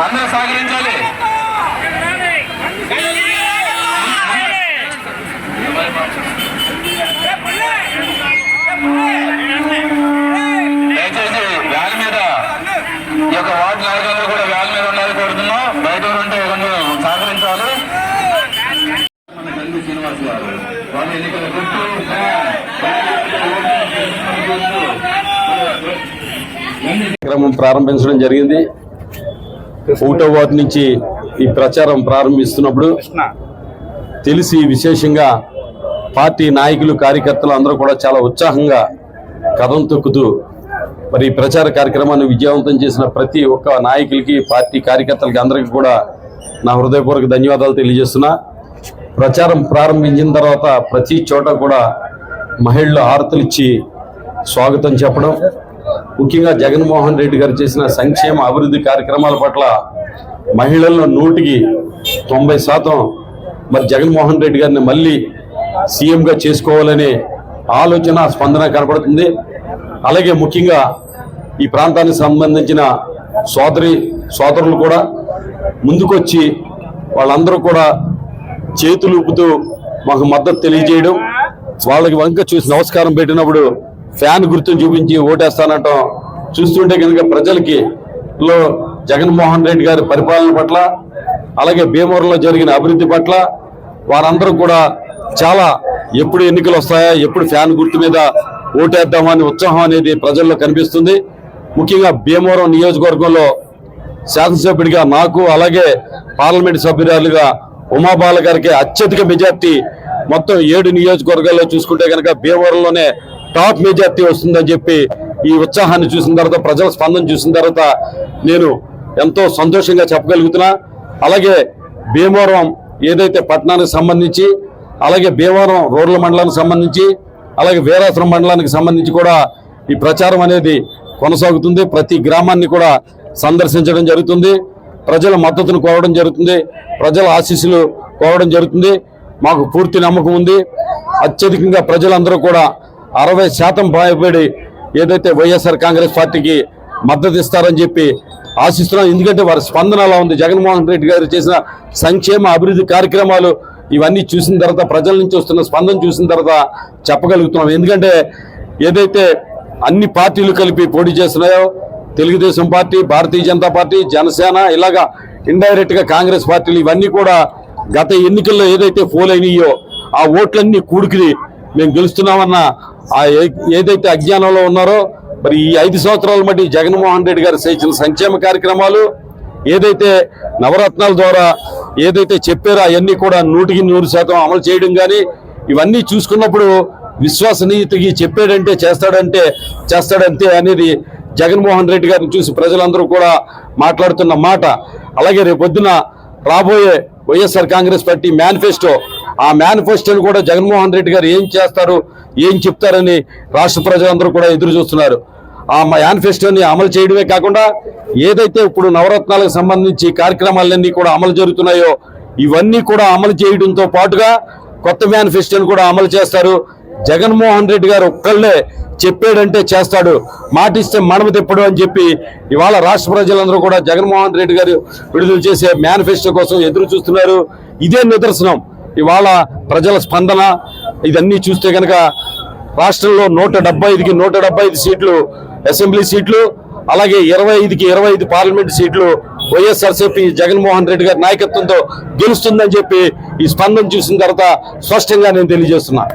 అందరూ సహకరించాలి. దయచేసి వ్యాన్ మీద ఈ యొక్క వార్డు నాయకులు కూడా వ్యాన్ మీద ఉండాలని కోరుతున్నాం. బయట ఉంటే కొంచెం సహకరించాలి. మన గండి శ్రీనివాస్ గారు వాళ్ళ ఎన్నికల కార్యక్రమం ప్రారంభించడం జరిగింది. 1వ వార్డు నుంచి ఈ ప్రచారం ప్రారంభిస్తున్నప్పుడు తెలిసి విశేషంగా పార్టీ నాయకులు కార్యకర్తలు అందరూ కూడా చాలా ఉత్సాహంగా కథం తొక్కుతూ మరి ప్రచార కార్యక్రమాన్ని విజయవంతం చేసిన ప్రతి ఒక్క నాయకులకి పార్టీ కార్యకర్తలకి అందరికీ కూడా నా హృదయపూర్వక ధన్యవాదాలు తెలియజేస్తున్నా. ప్రచారం ప్రారంభించిన తర్వాత ప్రతి చోట కూడా మహిళలు హారతులు ఇచ్చి స్వాగతం చెప్పడం, ముఖ్యంగా జగన్మోహన్ రెడ్డి గారు చేసిన సంక్షేమ అభివృద్ధి కార్యక్రమాల పట్ల మహిళల్లో 100% మరి జగన్మోహన్ రెడ్డి గారిని మళ్ళీ సీఎంగా చేసుకోవాలనే ఆలోచన స్పందన కనపడుతుంది. అలాగే ముఖ్యంగా ఈ ప్రాంతానికి సంబంధించిన సోదరులు కూడా ముందుకొచ్చి వాళ్ళందరూ కూడా చేతులు ఊపుతూ మాకు మద్దతు తెలియజేయడం, వాళ్ళకి వంక చూసి నమస్కారం పెట్టినప్పుడు ఫ్యాన్ గుర్తును చూపించి ఓటేస్తానంటాం చూస్తుంటే కనుక ప్రజలకి జగన్మోహన్ రెడ్డి గారి పరిపాలన పట్ల అలాగే భీమవరంలో జరిగిన అభివృద్ధి పట్ల వారందరూ కూడా చాలా ఎప్పుడు ఎన్నికలు వస్తాయా, ఎప్పుడు ఫ్యాన్ గుర్తు మీద ఓటేద్దామని ఉత్సాహం అనేది ప్రజల్లో కనిపిస్తుంది. ముఖ్యంగా భీమవరం నియోజకవర్గంలో శాసనసభ్యుడిగా నాకు అలాగే పార్లమెంట్ సభ్యురాలుగా ఉమాబాల గారికి అత్యధిక మెజార్టీ మొత్తం 7 నియోజకవర్గాల్లో చూసుకుంటే కనుక భీమవరంలోనే టాప్ మెజార్టీ వస్తుందని చెప్పి ఈ ఉత్సాహాన్ని చూసిన తర్వాత ప్రజల స్పందన చూసిన తర్వాత నేను ఎంతో సంతోషంగా చెప్పగలుగుతున్నా. అలాగే భీమవరం ఏదైతే పట్టణానికి సంబంధించి అలాగే భీమవరం రూరల్ మండలానికి సంబంధించి అలాగే వీరాపురం మండలానికి సంబంధించి కూడా ఈ ప్రచారం అనేది కొనసాగుతుంది. ప్రతి గ్రామాన్ని కూడా సందర్శించడం జరుగుతుంది. ప్రజల మద్దతును కోరడం జరుగుతుంది. ప్రజల ఆశీస్సులు కోరడం జరుగుతుంది. మాకు పూర్తి నమ్మకం ఉంది. అత్యధికంగా ప్రజలందరూ కూడా 60% భయపడి ఏదైతే వైఎస్ఆర్ కాంగ్రెస్ పార్టీకి మద్దతు ఇస్తారని చెప్పి ఆశిస్తున్నాం. ఎందుకంటే వారి స్పందన అలా ఉంది. జగన్మోహన్ రెడ్డి గారు చేసిన సంక్షేమ అభివృద్ధి కార్యక్రమాలు ఇవన్నీ చూసిన తర్వాత ప్రజల నుంచి వస్తున్న స్పందన చూసిన తర్వాత చెప్పగలుగుతున్నాం. ఎందుకంటే ఏదైతే అన్ని పార్టీలు కలిపి పోటీ చేస్తున్నాయో తెలుగుదేశం పార్టీ, భారతీయ జనతా పార్టీ, జనసేన ఇలాగా ఇండైరెక్ట్ గా కాంగ్రెస్ పార్టీలు ఇవన్నీ కూడా గత ఎన్నికల్లో ఏదైతే పోల్ అయినాయో ఆ ఓట్లన్నీ కూడుకుని మేము గెలుస్తున్నామన్న ఏదైతే అజ్ఞానంలో ఉన్నారో మరి ఈ 5 సంవత్సరాల మధ్య జగన్మోహన్ రెడ్డి గారు చేసిన సంక్షేమ కార్యక్రమాలు ఏదైతే నవరత్నాల ద్వారా ఏదైతే చెప్పారో అవన్నీ కూడా 100% అమలు చేయడం కానీ ఇవన్నీ చూసుకున్నప్పుడు విశ్వసనీయతకి చెప్పాడంటే చేస్తాడంతే అనేది జగన్మోహన్ రెడ్డి గారిని చూసి ప్రజలందరూ కూడా మాట్లాడుతున్న మాట. అలాగే రేపొద్దున రాబోయే వైఎస్ఆర్ కాంగ్రెస్ పార్టీ మేనిఫెస్టో, ఆ మేనిఫెస్టోని కూడా జగన్మోహన్ రెడ్డి గారు ఏం చేస్తారు, ఏం చెప్తారని రాష్ట్ర ప్రజలందరూ కూడా ఎదురు చూస్తున్నారు. ఆ మేనిఫెస్టోని అమలు చేయడమే కాకుండా ఏదైతే ఇప్పుడు నవరత్నాలకు సంబంధించి కార్యక్రమాలన్నీ కూడా అమలు జరుగుతున్నాయో ఇవన్నీ కూడా అమలు చేయడంతో పాటుగా కొత్త మేనిఫెస్టోని కూడా అమలు చేస్తారు. జగన్మోహన్ రెడ్డి గారు ఒక్కళ్ళే చెప్పాడంటే చేస్తాడు, మాటిస్తే మడమ తిప్పడు అని చెప్పి ఇవాళ రాష్ట్ర ప్రజలందరూ కూడా జగన్మోహన్ రెడ్డి గారు విడుదల చేసే మేనిఫెస్టో కోసం ఎదురు చూస్తున్నారు. ఇదే నిదర్శనం ఇవాళ ప్రజల స్పందన. ఇదన్నీ చూస్తే కనుక రాష్ట్రంలో 175కి 175 సీట్లు అసెంబ్లీ సీట్లు, అలాగే 25కి 25 పార్లమెంట్ సీట్లు వైఎస్ఆర్సీపీ జగన్మోహన్ రెడ్డి గారి నాయకత్వంతో గెలుస్తుందని చెప్పి ఈ స్పందన చూసిన తర్వాత స్పష్టంగా నేను తెలియజేస్తున్నా.